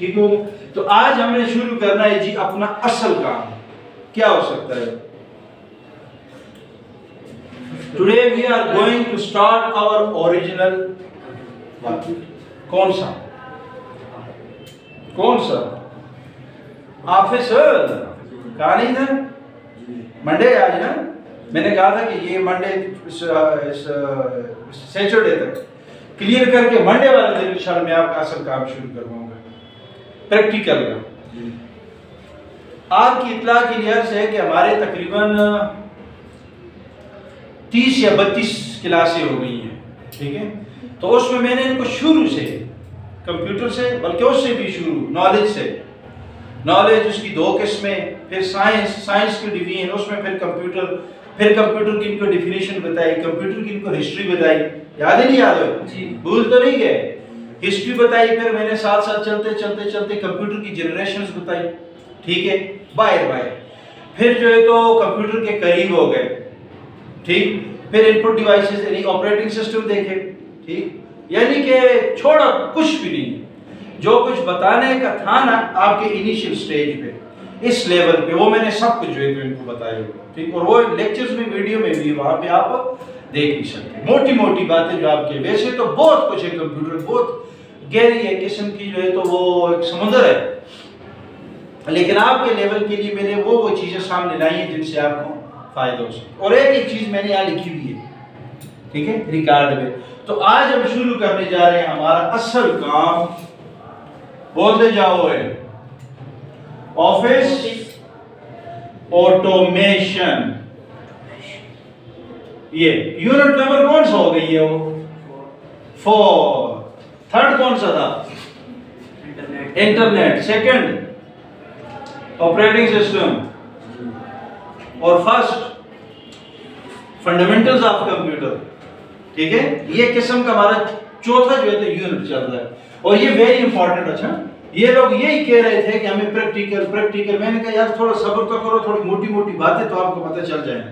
ठीक हो गया। तो आज हमने शुरू करना है जी अपना असल काम। क्या हो सकता है? Today we are going to start our original work. कौन सा? ऑफिसर कहा नहीं था मंडे आज ना, मैंने कहा था कि ये मंडे सैटरडे तक क्लियर करके मंडे वाले दिन इंशाल्लाह मैं आपका असल काम शुरू करवाऊंगा, प्रैक्टिकल का। आपकी इत्तला के लिए अर्ज है कि हमारे तकरीबन 30 या 32 क्लासें हो गई हैं, ठीक है। तो उसमें मैंने इनको शुरू से कंप्यूटर से, बल्कि उससे भी शुरू नॉलेज से, नॉलेज उसकी 2 किस्में, फिर साइंस की डिवीजन, उसमें फिर कंप्यूटर की इनको डिफिनेशन बताई, कंप्यूटर की इनको हिस्ट्री बताई। याद है नहीं याद है जी? भूल तो नहीं गए? हिस्ट्री बताई, फिर मैंने साथ साथ चलते कंप्यूटर की जनरेशंस बताई, ठीक है, बाहर फिर जो है तो कंप्यूटर के करीब हो गए, ठीक। फिर इनपुट डिवाइसेस यानी ऑपरेटिंग सिस्टम देखे, ठीक। यानी कि छोड़ा कुछ भी नहीं, जो कुछ बताने का था ना आपके इनिशियल स्टेज पे, इस लेवल पे, वो मैंने सब कुछ जो है तो इनको बताया, ठीक। और वो लेक्चर्स में, वीडियो में भी वहां पे आप देख नहीं सकते, मोटी मोटी बातें जो आपके, वैसे तो बहुत कुछ है, कंप्यूटर बहुत गहरी है किस्म की जो है तो वो एक समुद्र है, लेकिन आपके लेवल के लिए मैंने वो चीजें सामने लाई हैं जिनसे आपको फायदा हो सके। और एक चीज मैंने यहाँ लिखी हुई है, ठीक है, रिकॉर्ड में। तो आज हम शुरू करने जा रहे हैं हमारा असल काम, बोलते जाओ है, ऑफिस ऑटोमेशन। ये यूनिट नंबर कौन सा हो गई है? वो 4। थर्ड कौन सा था? इंटरनेट। सेकंड ऑपरेटिंग सिस्टम, और फर्स्ट फंडामेंटल्स ऑफ कंप्यूटर, ठीक है। ये किस्म का हमारा चौथा जो है तो यूनिट चल रहा है, और ये वेरी इंपॉर्टेंट। अच्छा, ये लोग यही कह रहे थे कि हमें प्रैक्टिकल, मैंने कहा यार थोड़ा सब्र तो करो, थोड़ी मोटी मोटी बातें तो आपको पता चल जाए,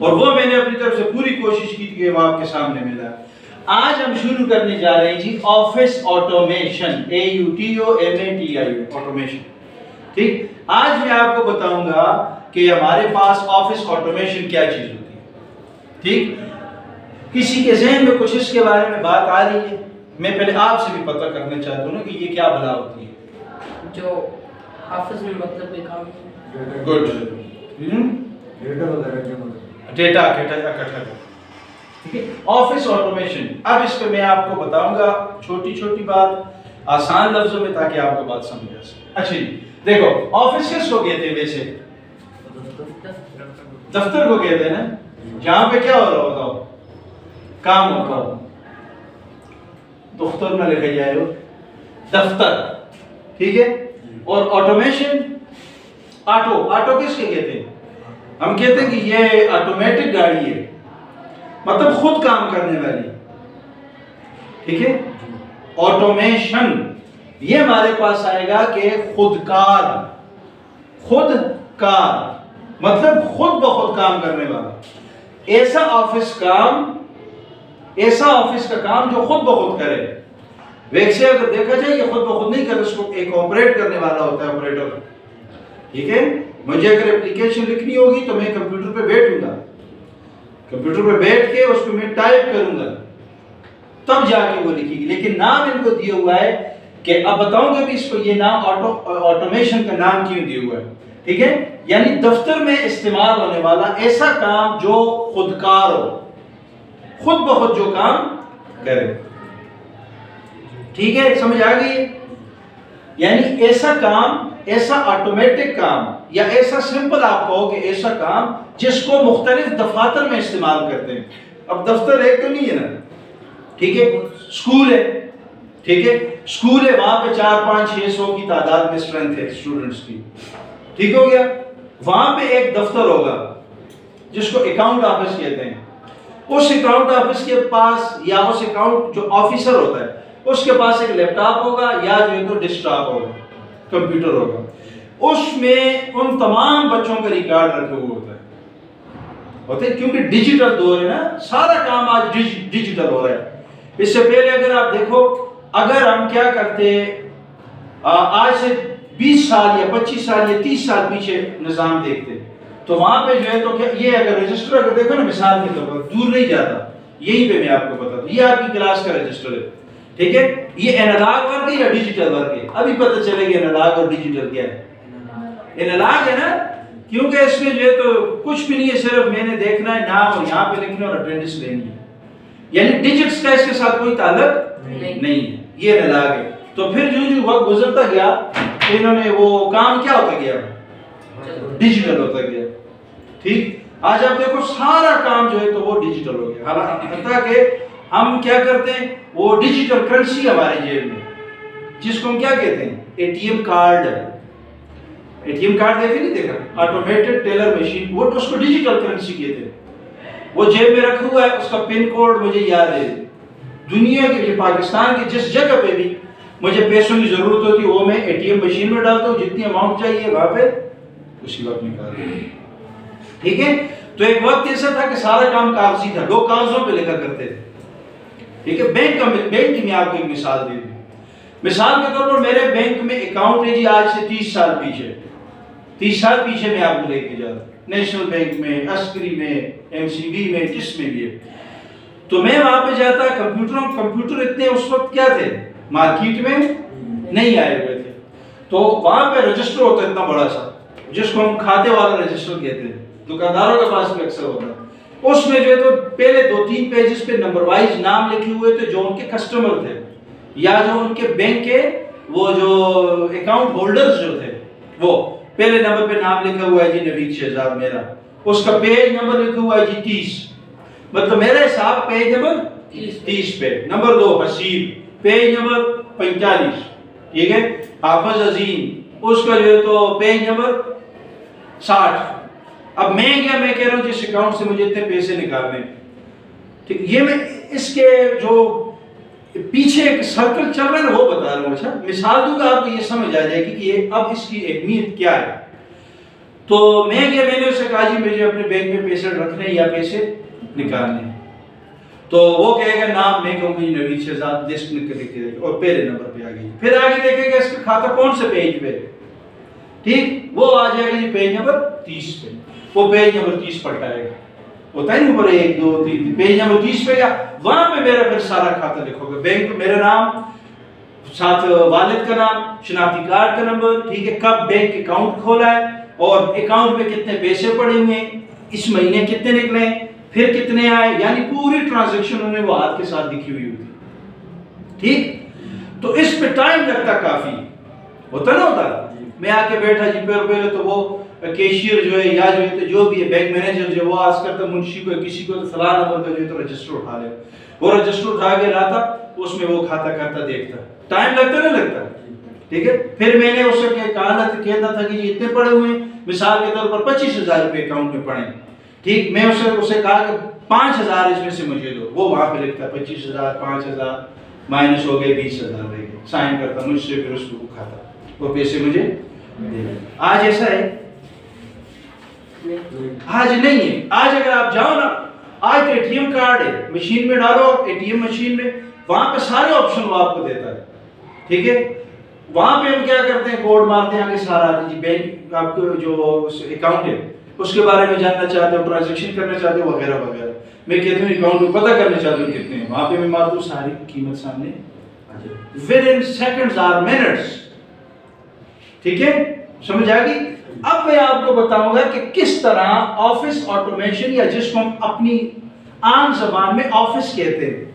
और वो मैंने अपनी तरफ से पूरी कोशिश की कि वो आपके सामने मिला। आज हम शुरू करने जा रहे हैं जी ऑफिस ऑटोमेशन, AUTOMATION, ऑटोमेशन, ठीक। आज मैं आपको बताऊंगा कि हमारे पास ऑफिस ऑटोमेशन क्या चीज होती है, ठीक। किसी के ज़हन में कुछ इसके बारे में बात आ रही है? मैं पहले आपसे भी पता करना चाहता हूँ ना कि ये क्या बला होती है जो ऑफिस में मतलब के काम। गुड। डेटा इकट्ठा, ठीक है, ऑफिस ऑटोमेशन। अब इस पे मैं आपको बताऊंगा छोटी छोटी बात, आसान लफ्जों में, ताकि आपको बात समझ आ सके। अच्छा जी, देखो, ऑफिस किसको कहते हैं? वैसे दफ्तर को कहते हैं ना, जहां पे क्या हो रहा होता हो, काम होता हो। दफ्तर में लिखा जाए वो दफ्तर, ठीक है। और ऑटोमेशन, ऑटो किसके कहते हैं? हम कहते हैं कि ये ऑटोमेटिक गाड़ी है, मतलब खुद काम करने वाली, ठीक है। ऑटोमेशन ये हमारे पास आएगा कि खुदकार मतलब खुद ब खुद काम करने वाला, ऐसा ऑफिस का काम जो खुद ब खुद करे। वैसे अगर देखा जाए ये खुद ब खुद नहीं करे, उसको एक ऑपरेट करने वाला होता है, ऑपरेटर, ठीक है। मुझे अगर एप्लीकेशन लिखनी होगी तो मैं कंप्यूटर पे बैठूंगा, कंप्यूटर पे बैठ के उसको मैं टाइप करूंगा, तब जाके वो लिखेगी। लेकिन नाम इनको दिया हुआ है कि अब बताऊंगा भी इसको, ये नाम ऑटोमेशन का नाम क्यों दिया हुआ है, ठीक है। यानी दफ्तर में इस्तेमाल होने वाला ऐसा काम जो खुदकार हो, खुद ब खुद जो काम करे, ठीक है, समझ आ गई? यानी ऐसा काम, ऐसा ऑटोमेटिक काम, या ऐसा सिंपल आप कहो कि ऐसा काम जिसको मुख्तलिफ दफातर में इस्तेमाल करते हैं। अब दफ्तर एक तो नहीं है ना, ठीक है, स्कूल है, ठीक है, स्कूल है, वहां पे 400-500-600 की तादाद में स्ट्रेंथ है स्टूडेंट्स की, ठीक हो गया। वहां पे एक दफ्तर होगा जिसको अकाउंट ऑफिस कहते हैं। उस अकाउंट ऑफिस के पास, या उस अकाउंट जो ऑफिसर होता है उसके पास एक लैपटॉप होगा, या जो है तो डेस्कटॉप होगा, कंप्यूटर होगा। उसमें उन तमाम बच्चों का रिकॉर्ड रखे हुए होता है, क्योंकि डिजिटल दौर है ना, सारा काम आज डिजिटल हो रहा है। इससे पहले अगर आप देखो, अगर हम क्या करते, आज से 20 साल या 25 साल या 30 साल पीछे निज़ाम देखते, तो वहां पे जो है तो क्या ये अगर रजिस्टर अगर देखो ना, मिसाल के तौर पर दूर नहीं जाता, यहीं पे मैं आपको बता दूं, ये आपकी क्लास का रजिस्टर है, ठीक है। ये एनालॉग वर्क है या डिजिटल वर्क है? अभी पता चलेगा एनालॉग और डिजिटल क्या है। एनालॉग है ना, क्योंकि इसमें जो है तो कुछ भी नहीं है, सिर्फ मैंने देखना है नाम और यहाँ पे लिखना और अटेंडेंस लेनी है, यानी डिजिट्स का इसके साथ कोई ताल्लुक नहीं है, ये एनालॉग है। तो फिर जो जो वक्त गुजरता गया, इन्होंने वो काम क्या होता गया, डिजिटल होता गया, ठीक। आज आप देखो सारा काम जो है तो वो डिजिटल हो गया, हालांकि हम क्या करते हैं, वो डिजिटल करेंसी हमारे जेब में, जिसको हम क्या कहते हैं, एटीएम कार्ड। एटीएम कार्ड देखे नहीं, देखा, ऑटोमेटेड टेलर मशीन, वो तो उसको डिजिटल करेंसी कहते हैं। वो जेब में रखा हुआ है, उसका पिन कोड मुझे याद है। दुनिया के, पाकिस्तान के जिस जगह पे भी मुझे पैसों की जरूरत होती है, वो मैं एटीएम मशीन में डालता हूँ, जितनी अमाउंट चाहिए वहां पे उसी वक्त निकाल देता हूं, ठीक है। तो एक वक्त ऐसा था कि सारा काम कागजी था, लोग कागजों पे लेकर करते थे, ठीक है। बैंक की मैं आपको एक मिसाल दे दूं। मिसाल के तौर पर मेरे बैंक में अकाउंट है जी, आज से 30 साल पीछे, 30 साल पीछे मैं आपको लेके जा रहा हूं, नेशनल बैंक में, अस्करी में, एमसीबी में, जिसमें भी है। तो मैं वहां पे जाता, कंप्यूटर इतने उस वक्त क्या थे, मार्केट में नहीं आए हुए थे, तो वहां पे रजिस्टर होता इतना बड़ा सा, जिसको हम खाते वाला रजिस्टर कहते हैं, दुकानदारों के पास भी अक्सर होता है। उसमें जो है तो पहले 2-3 पेजेस पे नंबर वाइज नाम लिखे हुए थे, जो उनके कस्टमर थे या जो उनके बैंक के वो जो अकाउंट होल्डर्स जो थे, वो पहले नंबर पे नाम लिखा हुआ है जी नवीद शहजाद मेरा, उसका पेज नंबर लिखा हुआ है जी 30, मतलब मेरे हिसाब पेज नंबर 30 पे। नंबर 2 हसीब, पेज नंबर 45, ठीक है। हाफिज अजीम, उसका जो है तो पेज नंबर 60। अब मैं कह रहा हूं जिस अकाउंट से मुझे इतने पैसे निकालने, ठीक, ये मैं इसके जो पीछे एक सर्कल चल रहा है ना वो बता रहा हूं। अच्छा, मिसाल दूंगा आपको, ये समझ आ जाएगी कि ये अब इसकी अहमियत क्या है। तो मैंने उससे कहा जी मुझे अपने बैंक में पैसे रखने या पैसे निकालने, तो वो कहेगा नाम, मैं कहूंगी नवीद शहजाद, लिस्ट लिख और पहले नंबर पे आ गई। फिर आगे देखेगा इसका खाता कौन से पेज पे, ठीक, वो आ जाएगा जी पेज नंबर 30 पे। वो पेज नंबर 30 पलटाएगा, होता है ना ऊपर 1 2 3, पेज नंबर 30 पे गया, वहां पे मेरा फिर सारा खाता लिखोगे, बैंक में मेरा नाम, साथ वालिद का नाम, शनाख्ती कार्ड का नंबर, ठीक है, कब बैंक अकाउंट खोला है और अकाउंट में कितने पैसे पड़े हुए हैं, इस महीने कितने निकले, फिर कितने आए, यानी पूरी ट्रांजैक्शन उन्हें वो हाथ के साथ लिखी हुई होती, ठीक। तो इस पे टाइम लगता काफी, होता ना होता, मैं आके बैठा जी, पहले तो वो कैशियर जो है या जो है तो जो भी है बैंक मैनेजर जो वो आज करता मुंशी को किसी को तो फलां नंबर का जो है तो रजिस्टर उठा ले, वो रजिस्टर उठा के लाता, उसमें वो खाता करता देखता, टाइम लगता ना लगता, ठीक है। फिर मैंने उससे कहता था कि इतने पड़े हुए, मिसाल के तौर पर 25,000 रुपए अकाउंट में पड़े, ठीक, मैं उसे कहा कि 5,000 इसमें से मुझे दो, वो वहां पे लिखता 25,000 5,000 माइनस हो गए 20,000 रह गए, साइन करता मुझसे, फिर उसको खाता, वो पैसे मुझे दे। आज ऐसा है? आज नहीं है। आज अगर आप जाओ ना, आज एटीएम कार्ड है, मशीन में डालो, एटीएम मशीन में, वहां पे सारे ऑप्शन वो आपको देता है, ठीक है। वहां पे हम क्या करते हैं, कोड मारते हैं, आगे सारा आती है बैंक, आपको जो अकाउंट है उसके बारे में जानना चाहते हो, ट्रांजैक्शन करना चाहते हो, वगैरह वगैरह। मैं कहता हूँ अकाउंट में पता करना चाहते हो कितने हैं, वहां पे मैं मार दूं, सारी कीमत सामने आ जाए, विद इन सेकंड्स और मिनट्स, ठीक है, समझ आ गई। अब मैं आपको बताऊंगा कि किस तरह ऑफिस ऑटोमेशन, या जिसको हम अपनी आम जबान में ऑफिस कहते हैं,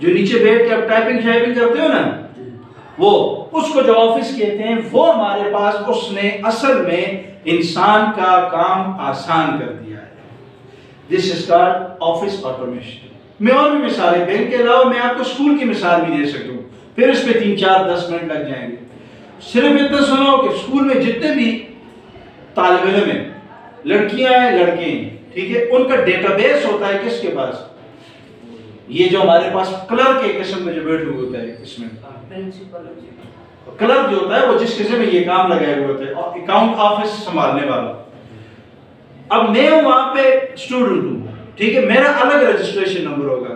जो नीचे बैठ के आप टाइपिंग शाइपिंग करते हो ना, वो उसको जो ऑफिस कहते हैं, वो हमारे पास उसने असल में इंसान का काम आसान कर दिया है। This is called office automation. मैं और भी मिसालें, बैंक के अलावा मैं आपको स्कूल की मिसाल भी दे सकता हूँ, फिर इस पे 3-4-10 मिनट लग जाएंगे। सिर्फ इतना सुनो कि स्कूल में जितने भी तालिब इल्म हैं, लड़कियां हैं लड़के हैं, ठीक है, उनका डेटाबेस होता है किसके पास, ये जो हमारे पास क्लर्क के किस्म में जो बैठे हुए होता है, इसमें क्लर्क जो होता है वो जिस किस्म में ये काम लगाए हुए होते हैं, और अकाउंट ऑफिस संभालने वाला। अब मैं वहां पे स्टूडेंट हूं, ठीक है, मेरा अलग रजिस्ट्रेशन नंबर होगा,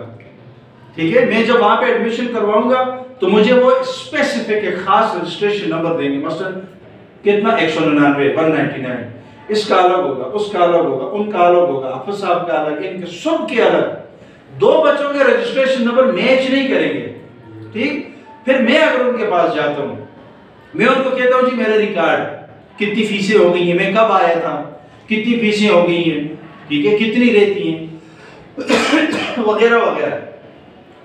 ठीक है, मैं जब वहां पे एडमिशन करवाऊंगा तो मुझे वो स्पेसिफिक एक खास रजिस्ट्रेशन नंबर देंगे, मसलन कितना 199, 199, इसका अलग होगा, उसका अलग होगा, उनका अलग होगा, हाफिज साहब का अलग, इनके सब के अलग। दो बच्चों के रजिस्ट्रेशन नंबर मैच नहीं करेंगे, ठीक। फिर मैं अगर उनके पास जाता हूँ, मैं उनको कहता हूँ जी मेरा रिकॉर्ड, कितनी फीसें हो गई हैं, मैं कब आया था, कितनी फीसें हो गई हैं, ठीक है, कितनी रहती हैं वगैरह वगैरह।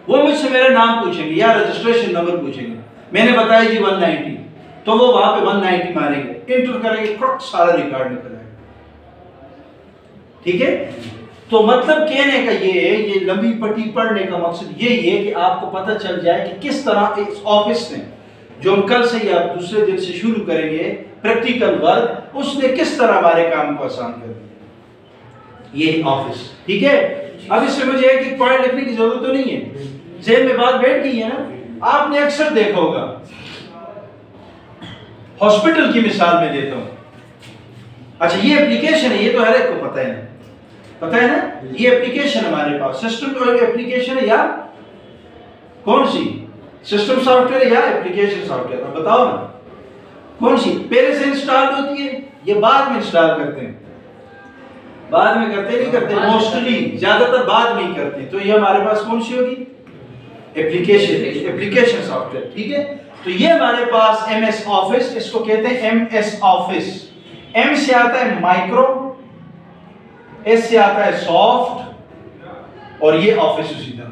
वो मुझसे मेरा नाम पूछेंगे या रजिस्ट्रेशन नंबर पूछेंगे, मैंने बताया जी 190, तो वो वहां पे 190 मारेंगे, इंटर करेंगे, सारा रिकॉर्ड निकल आएगा, ठीक है। तो मतलब कहने का ये लंबी पट्टी पढ़ने का मकसद यही है कि आपको पता चल जाए कि किस तरह इस ऑफिस ने, जो हम कल से या दूसरे दिन से शुरू करेंगे प्रैक्टिकल वर्क, उसने किस तरह हमारे काम को आसान कर दिया, ये ऑफिस, ठीक है। अब इसमें मुझे एक एक पॉइंट लिखने की जरूरत तो नहीं है, जेल में बात बैठ गई है ना। आपने अक्सर देखा होगा, हॉस्पिटल की मिसाल में देता हूं। अच्छा, ये एप्लीकेशन है, ये तो हर एक को पता है ना, पता है ना, ये एप्लीकेशन हमारे पास सिस्टम तो एप्लीकेशन है या कौन सी, सिस्टम सॉफ्टवेयर या एप्लीकेशन सॉफ्टवेयर, बताओ ना कौन सी पहले से इंस्टॉल होती है, ये बाद में इंस्टॉल करते हैं, बाद में करते नहीं करते, मोस्टली ज्यादातर बाद में ही करते हैं। तो ये हमारे पास कौन सी होगी, एप्लीकेशन सॉफ्टवेयर, ठीक है। तो ये हमारे पास एमएस ऑफिस, इसको कहते हैं एमएस ऑफिस। एम से आता है माइक्रो, एस से आता है सॉफ्ट, और ये ऑफिस उसी तरह।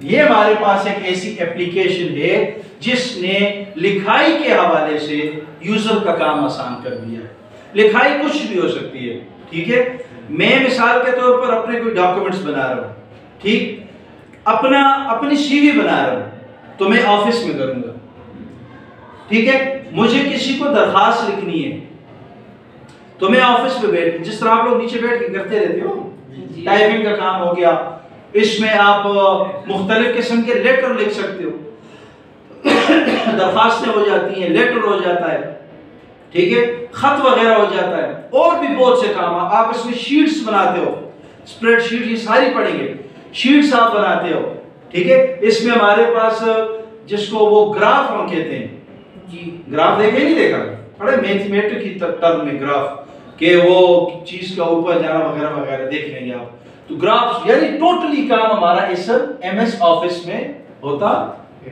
ये हमारे पास एक ऐसी एप्लीकेशन है जिसने लिखाई के हवाले से यूजर का काम आसान कर दिया है। लिखाई कुछ भी हो सकती है, ठीक है। मैं मिसाल के तौर पर अपने कोई डॉक्यूमेंट्स बना रहा हूं, ठीक, अपनी सीवी बना रहा हूं, तो मैं ऑफिस में करूंगा, ठीक है। मुझे किसी को दरखास्त लिखनी है तो मैं ऑफिस में बैठ, जिस तरह आप लोग नीचे बैठ के करते रहते हो, टाइपिंग का काम हो गया, इसमें आप मुख्तलिफ किस्म के लेटर लिख सकते हो दरखास्तें हो जाती हैं, लेटर हो जाता है, ठीक है, खत वगैरह हो जाता है, और भी बहुत से काम। आप इसमें शीट्स बनाते हो, स्प्रेडशीट, ये सारी पढ़ेंगे, शीट्स आप बनाते हो, ठीक है। इसमें हमारे पास जिसको वो ग्राफ हम कहते हैं जी, ग्राफ देखे नहीं देखा, बड़े मैथमेटिक की टर्म में ग्राफ के, वो चीज का ऊपर जाना वगैरह वगैरह देख लेंगे आप। तो ग्राफ यानी टोटली काम हमारा इस एमएस ऑफिस में होता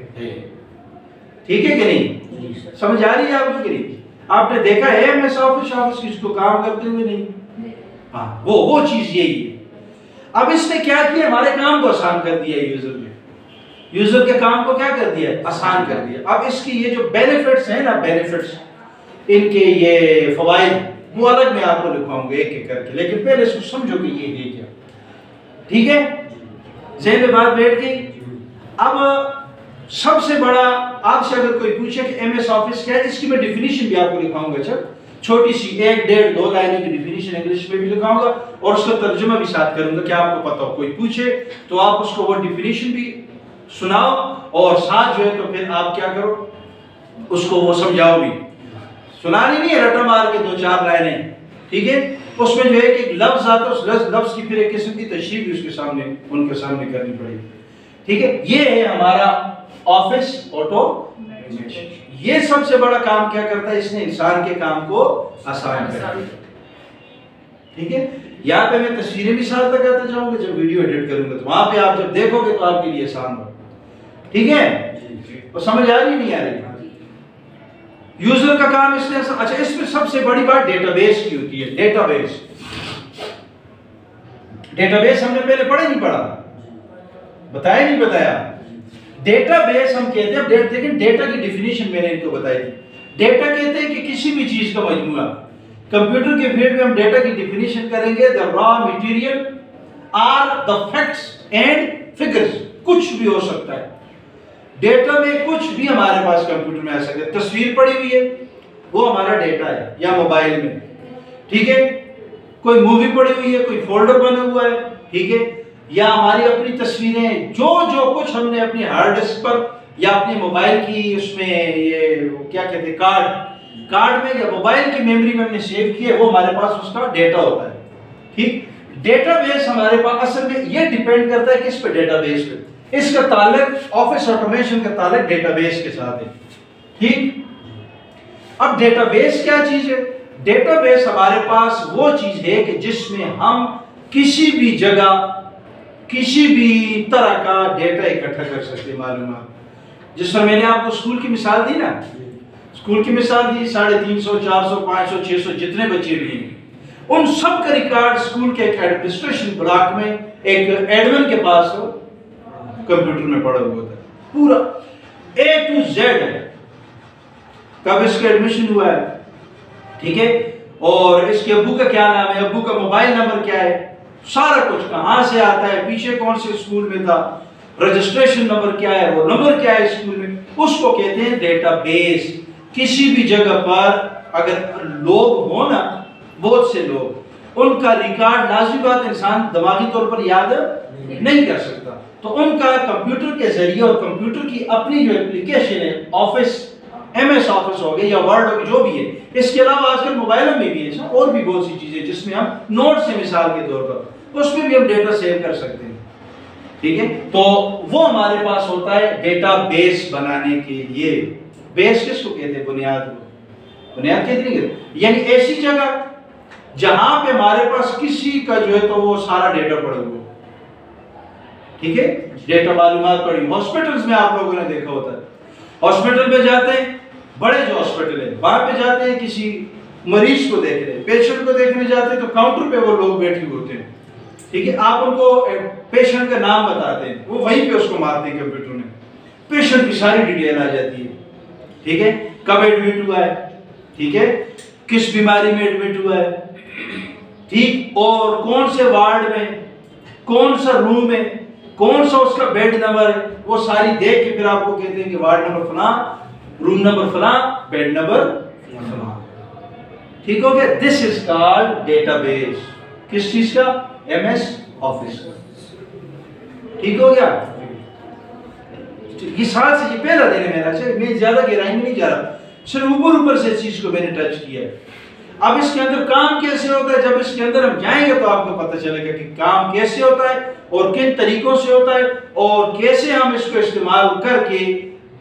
है, ठीक है कि नहीं, समझ आ रही है आपको कि नहीं। आपने देखा है एमएस ऑफिस किसको काम करते हुए, नहीं, हाँ, वो चीज यही है। अब इसने क्या किया, हमारे काम को आसान कर दिया, यूजर के काम को क्या कर दिया, आसान कर दिया। अब इसकी ये जो बेनिफिट्स हैं ना, बेनिफिट्स, इनके ये फवाइद, वो अलग मैं आपको लिखवाऊंगा एक एक करके, लेकिन पहले इसको समझो कि ये है क्या, ठीक है। ज़हन में बात बैठ गई। अब सबसे बड़ा, आपसे अगर कोई पूछे कि एमएस ऑफिस क्या है, इसकी मैं डिफिनीशन भी आपको लिखाऊंगा, अच्छा, छोटी सी 1-1.5-2 लाइनों की डिफिनीशन इंग्लिश में भी लिखाऊंगा और उसका तर्जुमा भी साथ करूंगा कि आपको पता हो। कोई पूछे तो आप उसको वो डिफिनीशन भी सुनाओ और साथ जो है तो फिर आप क्या करो, उसको वो समझाओ भी, सुनानी नहीं है रटा मार के 2-4 लाइनें, ठीक है। उसमें जो है कि लफ्ज आता है, उस लफ्ज की फिर एक किस्म की तशरीह भी उसके सामने, उनके सामने करनी पड़ेगी, ठीक है। ये है हमारा ऑफिस ऑटोमेशन। ये सबसे बड़ा काम क्या करता है, इसने इंसान के काम को आसान कर दिया, ठीक है। यहाँ पे मैं तस्वीरें भी साथ लगाता जाऊंगा, जब वीडियो एडिट करूंगा तो वहां पे आप जब देखोगे तो आपके लिए आसान होगा, ठीक है। तो समझ आ रही नहीं आ रही, यूजर का काम इसने, अच्छा, इसमें सबसे बड़ी बात डेटाबेस की होती है। डेटाबेस हमने पहले पढ़ा नहीं पढ़ा, बताया नहीं बताया। डेटाबेस हम कहते हैं, लेकिन डेटा की डिफिनीशन मैंने इनको बताई थी। डेटा कहते हैं कि किसी भी चीज का मजमूआ। कंप्यूटर के फील्ड में हम डेटा की डिफिनीशन करेंगे, the raw material are the facts and figures, कुछ भी हो सकता है डेटा में, कुछ भी हमारे पास कंप्यूटर में आ सकता है। तस्वीर पड़ी हुई है, वो हमारा डेटा है, या मोबाइल में, ठीक है। कोई मूवी पड़ी हुई है, कोई फोल्डर बना हुआ है, ठीक है, या हमारी अपनी तस्वीरें, जो कुछ हमने अपनी हार्ड डिस्क पर या अपनी मोबाइल की उसमें, ये क्या कहते हैं, कार्ड में या मोबाइल की मेमोरी में हमने सेव किया, वो हमारे पास उसका डेटा होता है, ठीक। डेटाबेस हमारे पास असल में ये डिपेंड करता है किस पे, डेटाबेस पे। इसका ताल्लुक ऑफिस ऑटोमेशन का ताल्लुक डेटाबेस के साथ है, ठीक। अब डेटाबेस क्या चीज है? डेटाबेस हमारे पास वो चीज है कि जिसमें हम किसी भी जगह किसी भी तरह का डेटा इकट्ठा कर सकते हैं, मालूमात। जिस पर मैंने आपको स्कूल की मिसाल दी ना, स्कूल की मिसाल दी, 350, 400, 500, 600 जितने बच्चे भी हैं, उन सब का रिकॉर्ड स्कूल के एक एडमिनिस्ट्रेशन ब्लॉक में एक एडमिन के पास कंप्यूटर में पड़ा हुआ था, पूरा A to Z है। कब इसका एडमिशन हुआ है, ठीक है, और इसके अब्बू का क्या नाम है, अब्बू का मोबाइल नंबर क्या है, सारा कुछ कहां से आता है, पीछे कौन से स्कूल में था, रजिस्ट्रेशन नंबर क्या है, वो नंबर क्या है स्कूल में, उसको कहते हैं डेटाबेस। किसी भी जगह पर अगर लोग हो ना, बहुत से लोग, उनका रिकॉर्ड लाज़मी बात इंसान दिमागी तौर पर याद नहीं कर सकता, तो उनका कंप्यूटर के जरिए और कंप्यूटर की अपनी जो एप्लीकेशन है, ऑफिस MS ऑफिस हो गया या वर्ड हो गया, जो भी है, इसके अलावा आजकल मोबाइलों में भी है और भी बहुत सी चीजें जिसमें हम नोट्स से मिसाल के तौर पर उसमें भी हम डेटा सेव कर सकते हैं, ठीक है। तो वो हमारे पास होता है डेटाबेस बनाने के लिए। बेस किसको कहते हैं? बुनियाद को। बुनियाद कहते नहीं, यानी ऐसी जगह जहां पे हमारे पास किसी का जो है तो वो सारा डेटा पड़ा हुआ, ठीक है, डेटा मालूमात पड़ी। हॉस्पिटल्स में आप लोगों ने देखा होता है, हॉस्पिटल में जाते हैं, बड़े जो हॉस्पिटल है वहां पे जाते हैं, किसी मरीज को देख रहे हैं, पेशेंट को देखने जाते हैं, तो काउंटर पे वो लोग बैठे होते हैं, ठीक है, आप उनको पेशेंट का नाम बताते हैं, वो वहीं पे उसको मारते हैं कंप्यूटर में, पेशेंट की सारी डिटेल आ जाती है, ठीक है, कब एडमिट हुआ है, ठीक है, किस बीमारी में एडमिट हुआ है, ठीक, और कौन से वार्ड में, कौन सा रूम है, कौन सा उसका बेड नंबर है, वो सारी देख के फिर आपको कहते हैं कि वार्ड नंबर फला, रूम नंबर फला, बेड नंबर फला, ठीक हो गया। This is called database. किस चीज का? MS ऑफिस का, ठीक हो गया। ये साल से ये पहला दिन है मेरा, मैं ज्यादा गहराई में नहीं जा रहा, सिर्फ ऊपर से चीज को मैंने टच किया है। अब इसके अंदर काम कैसे होता है, जब इसके अंदर हम जाएंगे तो आपको पता चलेगा कि काम कैसे होता है और किन तरीकों से होता है और कैसे हम इसको इस्तेमाल करके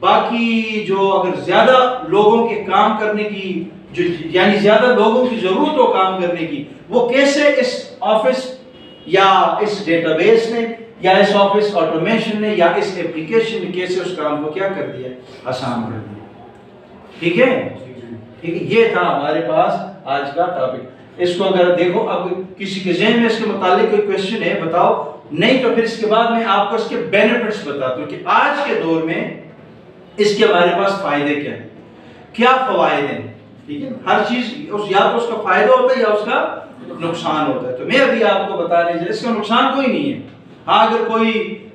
बाकी जो अगर ज्यादा लोगों के काम करने की जो यानी ज्यादा लोगों की जरूरत हो काम करने की, वो कैसे इस ऑफिस या इस डेटाबेस ने या इस ऑफिस ऑटोमेशन ने या इस एप्लीकेशन ने कैसे उस काम को क्या कर दिया, आसान कर दिया, ठीक है, ठीक है। ये था हमारे पास आज का टॉपिक। इसको अगर देखो, अब किसी के ज़हन में इसके मुतालिक कोई क्वेश्चन है बताओ, नहीं तो फिर इसके बाद मैं आपको इसके बेनिफिट्स बताता हूँ कि आज के दौर में इसके हमारे पास फायदे क्या हैं, क्या फवायद हैं, ठीक है। हर चीज उस या तो उसका फायदा होता है या उसका नुकसान होता है, तो मैं अभी आपको बताने जा, इसका नुकसान कोई नहीं है। हाँ, अगर कोई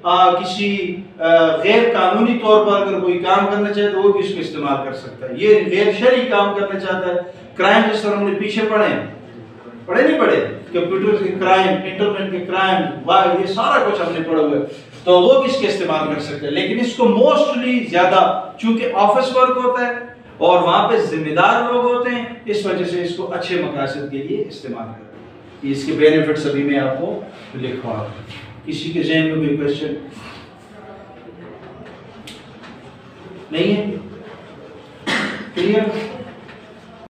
किसी गैर कानूनी तौर पर अगर कोई काम करना चाहे तो वो भी इसको इस्तेमाल कर सकता है। ये गैर शरई काम करना चाहता है, क्राइम जिस तरह हमने पीछे पढ़े नहीं पढ़े, कंप्यूटर के क्राइम, इंटरनेट के क्राइम, ये सारा कुछ हमने पढ़ा हुआ है, तो वो भी इसके इस्तेमाल कर सकते हैं। लेकिन इसको मोस्टली ज्यादा चूंकि ऑफिस वर्क होता है और वहां पे जिम्मेदार लोग होते हैं, इस वजह से इसको अच्छे मकासद के लिए इस्तेमाल करते हैं। इसके बेनिफिट्स अभी मैं आपको लिखवा। किसी के ज़हन में कोई क्वेश्चन नहीं है? क्लियर?